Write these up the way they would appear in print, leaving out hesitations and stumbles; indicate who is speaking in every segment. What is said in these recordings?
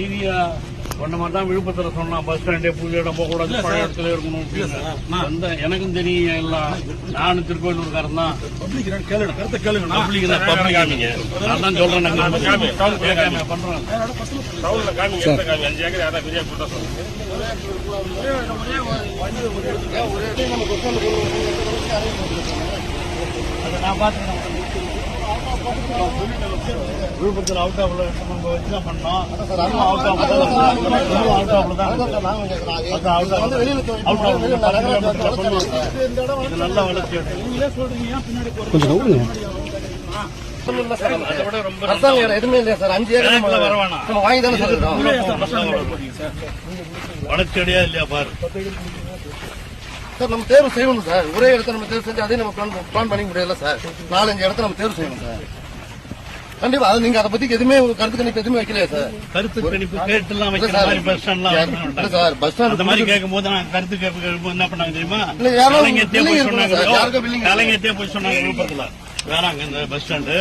Speaker 1: ஈஸியா ஒன்ன மாதிரி தான் விழுப்புரத்தில் சொன்னா பஸ் ஸ்டாண்டே பூஜை இடம் போகக்கூடாது, பழைய இடத்துல இருக்கணும். எனக்கும் தெரியும் எல்லாம். நானும் திருக்கோயிலூர்காரன் தான்.
Speaker 2: கருத்தை கேளுங்க.
Speaker 1: நான் தான் சொல்றேன். பண்றேன் நான் பாத்துக்கிறேன். விழுப்புரத்தில் அவுட் ஆஃப்ல நம்ம வச்சுதான் பண்ணோம். நல்ல வளர்ச்சி
Speaker 3: எதுவுமே இல்லையா சார்? 5 ஏக்கர் வரவானா வாங்கி தானே சொல்றோம்.
Speaker 1: வளர்ச்சி அடையா இல்லையா பாரு
Speaker 3: சார். நம்ம தேர்வு செய்யணும் சார். ஒரே இடத்த நம்ம தேர்வு செஞ்சு அதே நம்ம பிளான் பண்ணிக்க முடியல சார். 4-5 இடத்த நம்ம தேர்வு செய்யணும் சார். கண்டிப்பா அது நீங்க அதை பத்தி எதுவுமே கருத்து கணிப்பு எதுவுமே வைக்கலையா சார்?
Speaker 1: கருத்து கணிப்பு கேட்டுலாம் வைக்கிற மாதிரி பஸ் ஸ்டாண்ட்லாம்
Speaker 3: சார். பஸ் ஸ்டாண்ட்
Speaker 1: அந்த மாதிரி கேட்கும் போது நான் கருத்து கேட்பு என்ன பண்ணாங்க தெரியுமா? கலைஞத்தே போய் சொன்னாங்க விழுப்புரத்துல வேணாங்க இந்த பஸ் ஸ்டாண்டு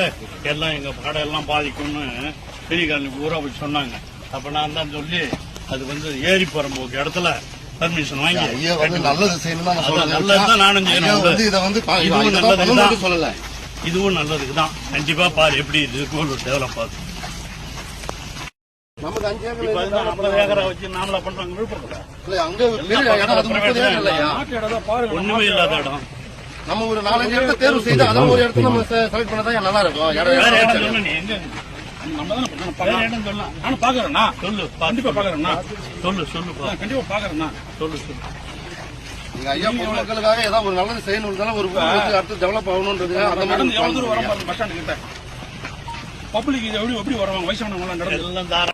Speaker 1: எல்லாம் எங்க கடையெல்லாம் பாதிக்கும்னு பெரிய காலனி ஊரா போய் சொன்னாங்க. அப்ப நான் தான் சொல்லி அது வந்து ஏறி போற போக்கு இடத்துல பர்மிஷன் வாங்கி
Speaker 3: நல்லது செய்யணும்.
Speaker 1: நல்லதுதான் நானும்
Speaker 3: செய்யணும். சொல்லல
Speaker 1: இதுவும் நல்லதுக்கு தான். கண்டிப்பா பாரு எப்படி இது டெவலப் ஆகுது.
Speaker 3: நமக்கு 5
Speaker 1: 50 ஏக்கரை வச்சு நாமளா பண்றாங்க விழுப்புரத்துல. ஒண்ணுமே இல்லாத இடம்.
Speaker 3: நம்ம ஒரு 4-5 இடத்த தேர்வு செய்து அதை ஒரு இடத்துல நம்ம செலக்ட் பண்ணதான் நல்லா இருக்கும்.
Speaker 2: நானும் பாக்குறேன்னா
Speaker 1: சொல்லு.
Speaker 2: கண்டிப்பா பாக்குறேன்னா
Speaker 1: சொல்லு
Speaker 2: கண்டிப்பா பாக்குறேன்னா
Speaker 1: சொல்லு.
Speaker 3: ஐயா பொதுமக்களுக்காக ஏதாவது ஒரு நல்லது செய்யணும். ஒரு அடுத்து டெவலப் ஆகணும்ன்றது அந்த மாதிரி
Speaker 2: எவ்வளவு தூரம் வர பஸ் ஸ்டாண்டு கிட்ட பப்ளிக் எப்படி வருவாங்க? வயசானவங்க எல்லாம்